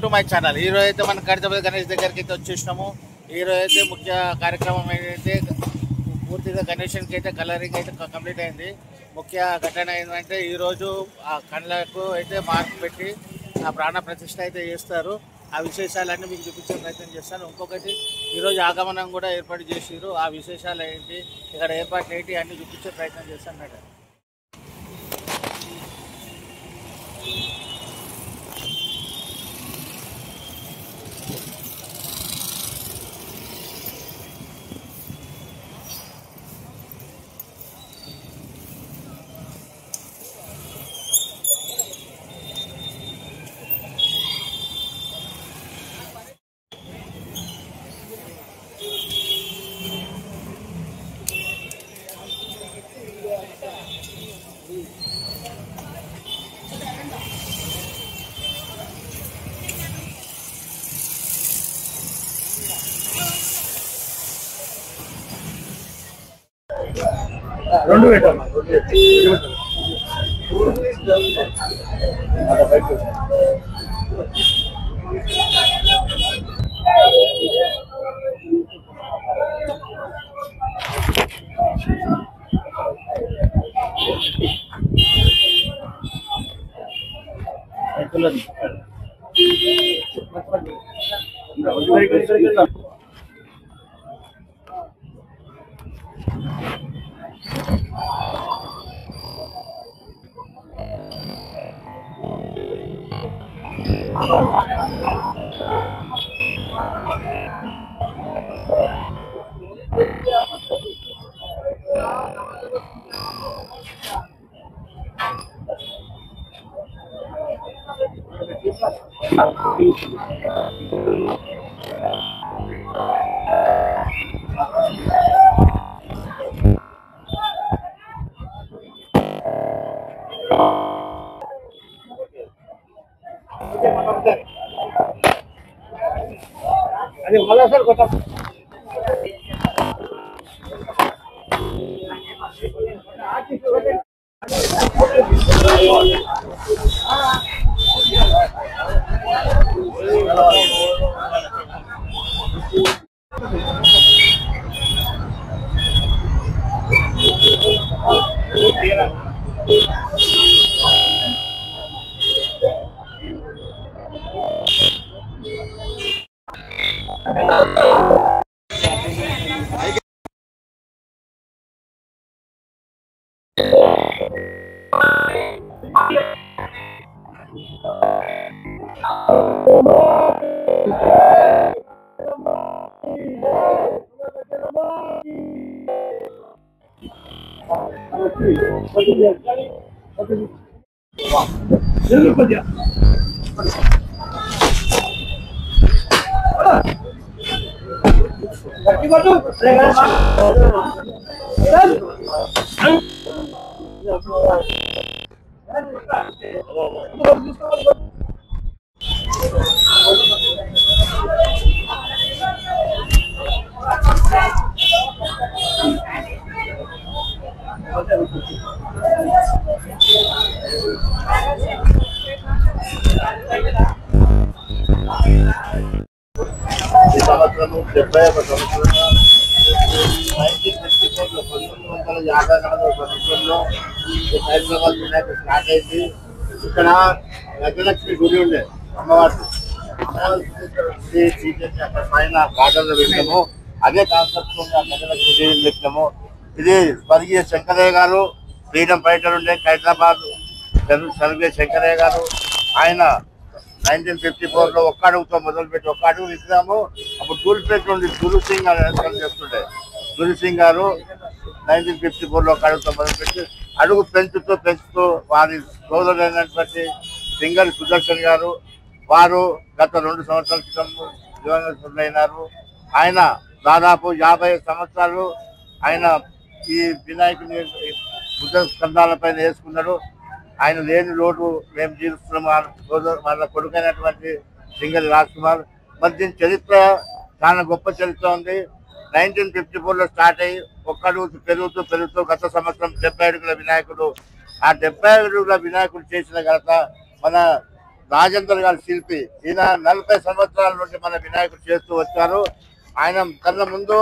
To my channel. ఈరోజు అయితే మన కడితపల్లి గణేష్ దగ్గరికి అయితే వచ్చేసినాము. ఈరోజు అయితే ముఖ్య కార్యక్రమం అయితే పూర్తిగా గణేషన్కి అయితే కలరింగ్ అయితే కంప్లీట్ అయింది. ముఖ్య ఘటన ఏంటంటే ఈరోజు ఆ కళ్ళకు అయితే మార్క్ పెట్టి ఆ ప్రాణ ప్రతిష్ఠ అయితే చేస్తారు. ఆ విశేషాలన్నీ మీకు చూపించే ప్రయత్నం చేస్తాను. ఇంకొకటి ఈరోజు ఆగమనం కూడా ఏర్పాటు చేసిరు. ఆ విశేషాలు ఏంటి, ఇక్కడ ఏర్పాట్లు ఏంటి అన్నీ చూపించే ప్రయత్నం చేస్తాను మేడం. రెండు పెట్టమ్మా, అది మళ్ళా సార్ కొత్త సంవత్సరము 71 సంవత్సరంలో 1954 సంవత్సరంలో హైదరాబాద్ వినాయక స్టార్ట్ అయింది. ఇక్కడ గజలక్ష్మి గుడి ఉండే అమ్మవారి అక్కడ పైన గార్డెన్లో పెట్టాము. అదే కాన్సెప్ట్ ఉండే గజలక్ష్మి దేవిని పెట్టినాము. ఇది స్వర్గీయ శంకరయ్య గారు ఫ్రీడమ్ ఫైటర్ ఉండే హైదరాబాద్ స్వర్గీయ శంకరయ్య గారు. ఆయన 1954లో ఒక్క అడుగుతో మొదలుపెట్టి ఒక్క అడుగు ఇస్తున్నాము. అప్పుడు టూల్పేట నుండి గురు సింగ్ అని చేస్తుండే. గురు సింగ్ గారు 1954లో ఒక్క అడుగుతో మొదలుపెట్టి అడుగు పెంచుతూ వారి సోదరులైనటువంటి సింగర్ సుదర్శన్ గారు వారు గత 2 సంవత్సరాల క్రితం జీవనైనారు. ఆయన దాదాపు 50 సంవత్సరాలు ఆయన ఈ వినాయకుని బుద్ధ స్కంధాలపైన వేసుకున్నాడు. ఆయన లేని లోటు మేము జీవిస్తున్నాము. వాళ్ళ కొడుకైనటువంటి సింగల్ రాజ్ కుమార్. మరి దీని చరిత్ర చాలా గొప్ప చరిత్ర ఉంది. 1954లో స్టార్ట్ అయ్యి ఒక్కడుగు పెరుగుతూ గత సంవత్సరం 70 అడుగుల వినాయకుడు. ఆ 70 అడుగుల వినాయకుడు చేసిన ఘనత మన రాజేందర్ గారి శిల్పి. ఈయన 40 సంవత్సరాల నుండి మన వినాయకుడు చేస్తూ వచ్చారు. ఆయన కన్నా ముందు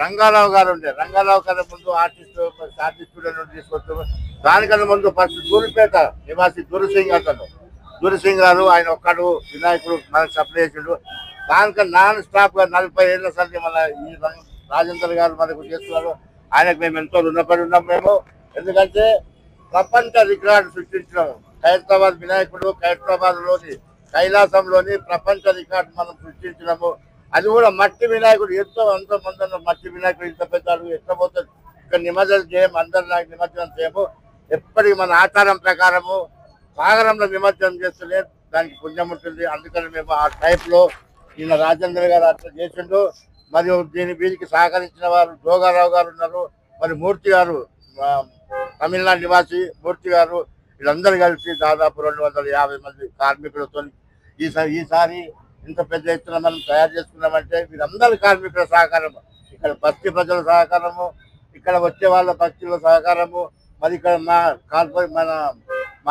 రంగారావు గారు ఉండే, రంగారావు కన్నా ముందు ఆర్టిస్టుల నుండి తీసుకొచ్చారు. దానికన్నా ముందు ఫస్ట్ దూరిపేట నివాసి దురిసింగ్ గారు, ఆయన ఒక్కడు వినాయకుడు మనకు సప్లై చేసిండు. దానికన్నా నాన్ స్టాప్ గా 40 ఏళ్ల సంది మన ఈ రాజేందర్ గారు మనకు చేస్తున్నారు. ఆయనకు మేము ఎంతో రుణపడి ఉన్నాం మేము. ఎందుకంటే ప్రపంచ రికార్డు సృష్టించినాము. ఖైరతాబాద్ వినాయకుడు ఖైరతాబాద్ లోని కైలాసంలోని ప్రపంచ రికార్డు మనం సృష్టించినాము. అది కూడా మట్టి వినాయకుడు. ఎంతో మంది మట్టి వినాయకుడు ఇంత పెద్ద ఎట్లా పోతుంది. ఇక్కడ నిమజ్జనం చేయము, అందరు నాకు నిమజ్జనం చేయము. ఎప్పటికీ మన ఆచారం ప్రకారము సాగరంలో నిమజ్జనం చేస్తేనే దానికి పుణ్యం ఉంటుంది. అందుకని మేము ఆ టైప్ లో ఈయన రాజేంద్ర గారు అట్లా చేసిండు. మరియు వీరికి సహకరించిన వారు జోగారావు గారు ఉన్నారు, మరి మూర్తి గారు తమిళనాడు నివాసి మూర్తి గారు, వీళ్ళందరూ కలిసి దాదాపు 250 మంది కార్మికులతో ఈసారి ఇంత పెద్ద ఎత్తున మనం తయారు చేసుకున్నామంటే వీరందరి కార్మికుల సహకారం, ఇక్కడ బస్తీ ప్రజల సహకారము, ఇక్కడ వచ్చే వాళ్ళ బస్తీల సహకారము, మరి ఇక్కడ మన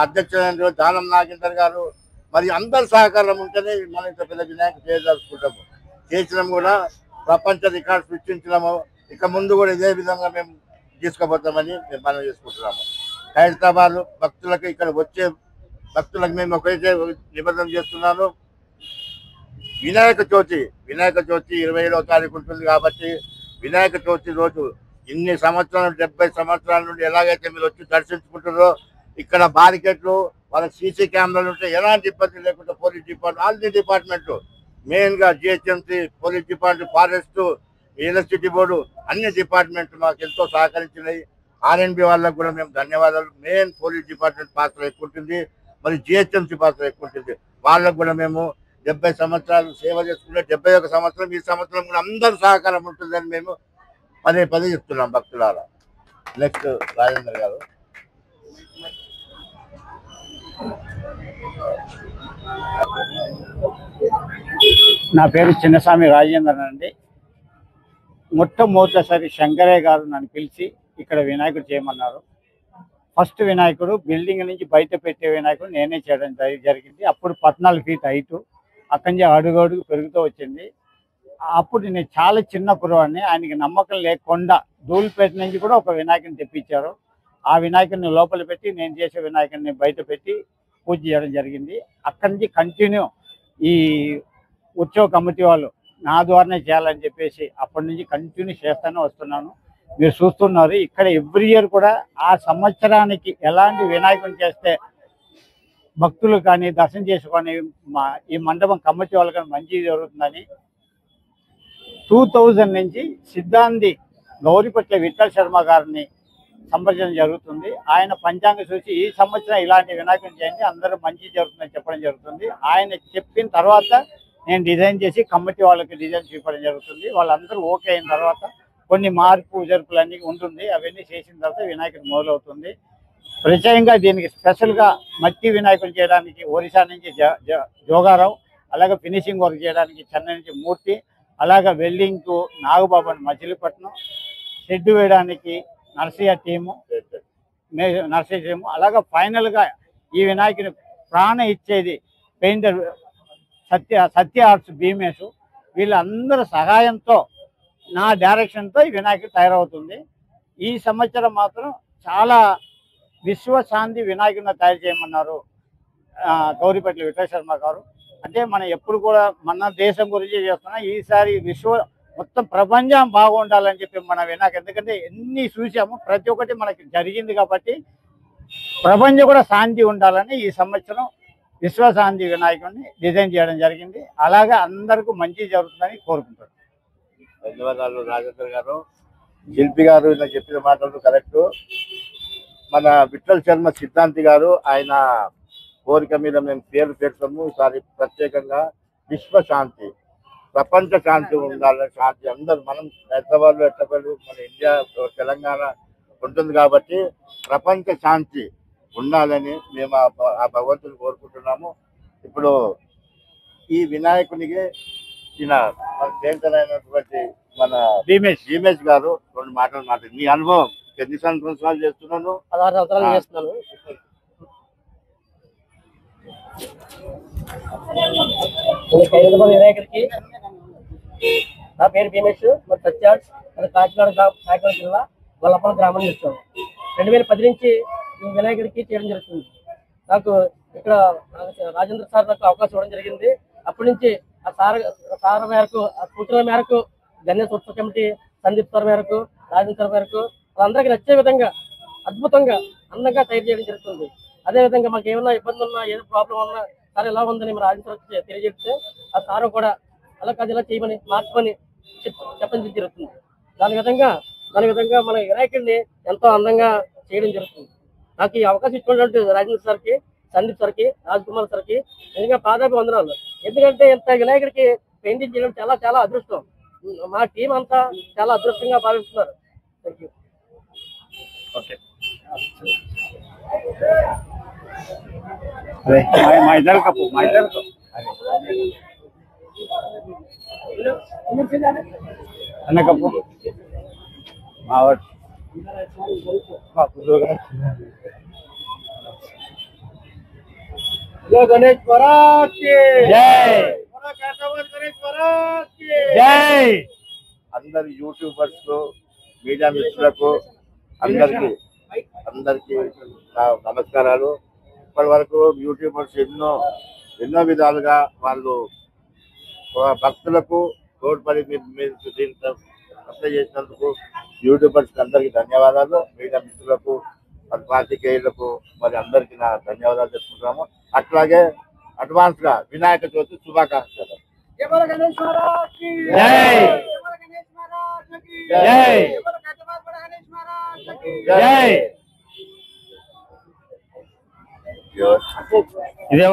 అధ్యక్షుడు దానం నాగేందర్ గారు, మరి అందరి సహకారం ఉంటేనే మనం ఇంత పెద్ద వినాయకుడు చేయదలుచుకుంటాము. చేసినాము కూడా ప్రపంచ రికార్డు సృష్టించినాము. ఇక ముందు కూడా ఇదే విధంగా మేము తీసుకుపోతామని మేము మనం చేసుకుంటున్నాము. హైదరాబాద్ భక్తులకు, ఇక్కడ వచ్చే భక్తులకు మేము ఒకైతే నిబంధన చేస్తున్నాను. వినాయక చవితి 27వ తారీఖు ఉంటుంది కాబట్టి వినాయక చవితి రోజు ఇన్ని సంవత్సరాలు 70 సంవత్సరాల నుండి ఎలాగైతే మీరు వచ్చి దర్శించుకుంటారో ఇక్కడ బారికెట్లు, వాళ్ళకి సీసీ కెమెరాలు ఉంటే ఎలాంటి ఇబ్బంది లేకుండా పోలీస్ డిపార్ట్మెంట్, అన్ని డిపార్ట్మెంట్లు, మెయిన్గా GHMC, police department, forest, electricity board, అన్ని డిపార్ట్మెంట్లు మాకు ఎంతో సహకరించినాయి. ఆర్ఎన్బి వాళ్ళకు కూడా మేము ధన్యవాదాలు. మెయిన్ పోలీస్ డిపార్ట్మెంట్ పాత్ర ఎక్కువ ఉంటుంది, మరి జిహెచ్ఎంసీ పాత్ర ఎక్కువ ఉంటుంది. వాళ్ళకు కూడా మేము 70 సంవత్సరాలు సేవ చేసుకుంటే 71 సంవత్సరం ఈ సంవత్సరం కూడా అందరూ సహకారం ఉంటుందని మేము పదే చెప్తున్నాం భక్తులారా. నెక్స్ట్ రాజేంద్ర గారు. నా పేరు చిన్నస్వామి రాజేంద్రన్ అండి. మొట్టమొదటిసారి శంకరయ్య గారు నన్ను పిలిచి ఇక్కడ వినాయకుడు చేయమన్నారు. ఫస్ట్ వినాయకుడు బిల్డింగ్ నుంచి బయట పెట్టే వినాయకుడు నేనే చేయడం జరిగింది. అప్పుడు 14 ఫీట్ హైటు, అక్కడి నుంచి అడుగు పెరుగుతూ వచ్చింది. అప్పుడు నేను చాలా చిన్న కురవాడిని. ఆయనకి నమ్మకం లేకుండా ధూళిపేట నుంచి కూడా ఒక వినాయకుని తెప్పించారు. ఆ వినాయకుడిని లోపల పెట్టి నేను చేసే వినాయకుడిని బయట పెట్టి పూజ చేయడం జరిగింది. అక్కడి నుంచి కంటిన్యూ ఈ ఉత్సవ కమిటీ వాళ్ళు నా ద్వారానే చేయాలని చెప్పేసి అప్పటి నుంచి కంటిన్యూ చేస్తూనే వస్తున్నాను. మీరు చూస్తున్నారు ఇక్కడ ఎవ్రీ ఇయర్ కూడా ఆ సంవత్సరానికి ఎలాంటి వినాయకుని చేస్తే భక్తులు కానీ దర్శనం చేసుకొని ఈ మండపం కమిటీ వాళ్ళు కానీ మంచి జరుగుతుందని 2000 నుంచి సిద్ధాంతి గౌరీపట్ల విఠల్ శర్మ గారిని సంప్రదించడం జరుగుతుంది. ఆయన పంచాంగ చూసి ఈ సంవత్సరం ఇలాంటి వినాయకుని చేయండి, అందరూ మంచి జరుగుతుందని చెప్పడం జరుగుతుంది. ఆయన చెప్పిన తర్వాత నేను డిజైన్ చేసి కమిటీ వాళ్ళకి డిజైన్ చూపడం జరుగుతుంది. వాళ్ళందరూ ఓకే అయిన తర్వాత కొన్ని మార్పు జరుపులన్నీ ఉంటుంది. అవన్నీ చేసిన తర్వాత వినాయకుడు మొదలవుతుంది. ప్రత్యేకంగా దీనికి స్పెషల్గా మట్టి వినాయకులు చేయడానికి ఒరిస్సా నుంచి జోగారావు, అలాగే ఫినిషింగ్ వర్క్ చేయడానికి చెన్నై నుంచి మూర్తి, అలాగే వెల్డింగ్కు నాగబాబు అని మచిలీపట్నం, షెడ్ వేయడానికి నర్సయ్య టీము, అలాగే ఫైనల్గా ఈ వినాయకుని ప్రాణ ఇచ్చేది పెయింటర్ సత్య ఆర్ట్స్ భీమేష్. వీళ్ళందరూ సహాయంతో నా డైరెక్షన్తో ఈ వినాయకుడు తయారవుతుంది. ఈ సంవత్సరం మాత్రం చాలా విశ్వశాంతి వినాయకుడిని తయారు చేయమన్నారు గౌరీపట్ల విఠల్ శర్మ గారు. అంటే మనం ఎప్పుడు కూడా మన దేశం గురించి చేస్తున్నాం, ఈసారి మొత్తం ప్రపంచం బాగుండాలని చెప్పి మన వినాయకుడు, ఎందుకంటే ఎన్ని చూసాము ప్రతి ఒక్కటి మనకి జరిగింది కాబట్టి ప్రపంచం కూడా శాంతి ఉండాలని ఈ సంవత్సరం విశ్వశాంతి వినాయకుడిని డిజైన్ చేయడం జరిగింది. అలాగే అందరికీ మంచి జరుగుతుందని కోరుకుంటారు. ధన్యవాదాలు రాజేంద్ర గారు. శిల్పి గారు ఇలా చెప్పిన మాటలు కరెక్ట్. మన విఠల్ శర్మ సిద్ధాంతి గారు ఆయన కోరిక మీద మేము పేరు పెడతాము. ఈసారి ప్రత్యేకంగా విశ్వశాంతి, ప్రపంచ శాంతి ఉండాలని, శాంతి అందరూ మనం హైదరాబాద్లో ఎట్టబడి మన ఇండియా తెలంగాణ ఉంటుంది కాబట్టి ప్రపంచ శాంతి ఉండాలని మేము ఆ భగవంతుని కోరుకుంటున్నాము. ఇప్పుడు ఈ వినాయకునికి మన కేంద్రైనటువంటి మన భీమేష్ గారు 2 మాటలు మాట్లాడి మీ అనుభవం ఎన్ని సంవత్సరాలు చేస్తున్నాను? 16 సంవత్సరాలు చేస్తున్నాను. వినాయకుడికి నా పేరు భీమేష్, మరి సత్యాజ్, అది కాకినాడ జిల్లా గొల్లపల్లి గ్రామం నుంచి వచ్చాము. 2010 నుంచి ఈ వినాయకుడికి చేయడం జరుగుతుంది. నాకు ఇక్కడ రాజేంద్ర సార్ నాకు అవకాశం ఇవ్వడం జరిగింది. అప్పటి నుంచి ఆ సార్ మేరకు, ఆ సూచనల మేరకు, గణేష్ ఉత్సవ కమిటీ సందీప్ సార్ మేరకు, రాజేంద్ర సార్ మేరకు వాళ్ళందరికీ నచ్చే విధంగా అద్భుతంగా అందంగా తయారు చేయడం జరుగుతుంది. అదేవిధంగా మాకు ఏమైనా ఇబ్బంది ఉన్నా, ఏదో ప్రాబ్లం ఉన్నా సార్ ఎలా ఉందని మరి రాజేంద్ర సార్ తెలియజేస్తే ఆ సారు కూడా అలా కాదు ఇలా చేయమని మార్చమని చెప్పడం జరుగుతుంది. దాని విధంగా మన వినాయకుడిని ఎంతో అందంగా చేయడం జరుగుతుంది. నాకు ఈ అవకాశం ఇచ్చినటువంటి రాజేంద్ర సార్కి, సందీప్ సార్కి, రాజ్ కుమార్ సార్కి నిజంగా పాదాభి వందనాలు. ఎందుకంటే ఇంత వినాయకుడికి పెయింటింగ్ చేయడం చాలా చాలా అదృష్టం. మా టీం అంతా చాలా అదృష్టంగా భావిస్తున్నారు. Thank you. ఓకే, అదే మా ఇద్దరు కప్పు అన్న కప్పు మా గణేష్ మహారాజ్ కి జై, గణేష్ మహారాజ్ కి జై. అందరి యూట్యూబర్స్, మీడియా మిత్రులకు అందరికి నా నమస్కారాలు. ఇప్పటి వరకు యూట్యూబర్స్ ఎన్నో విధాలుగా వాళ్ళు భక్తులకు తోడ్పడి మీరు దీంట్లో అప్లై చేసినందుకు యూట్యూబర్స్ అందరికీ ధన్యవాదాలు. మీడియా మిత్రులకు, పాత్రికేయులకు మరి అందరికీ నా ధన్యవాదాలు చెప్పుకుంటున్నాము. అట్లాగే అడ్వాన్స్ గా వినాయక చవితి శుభాకాంక్షలు. ఇదే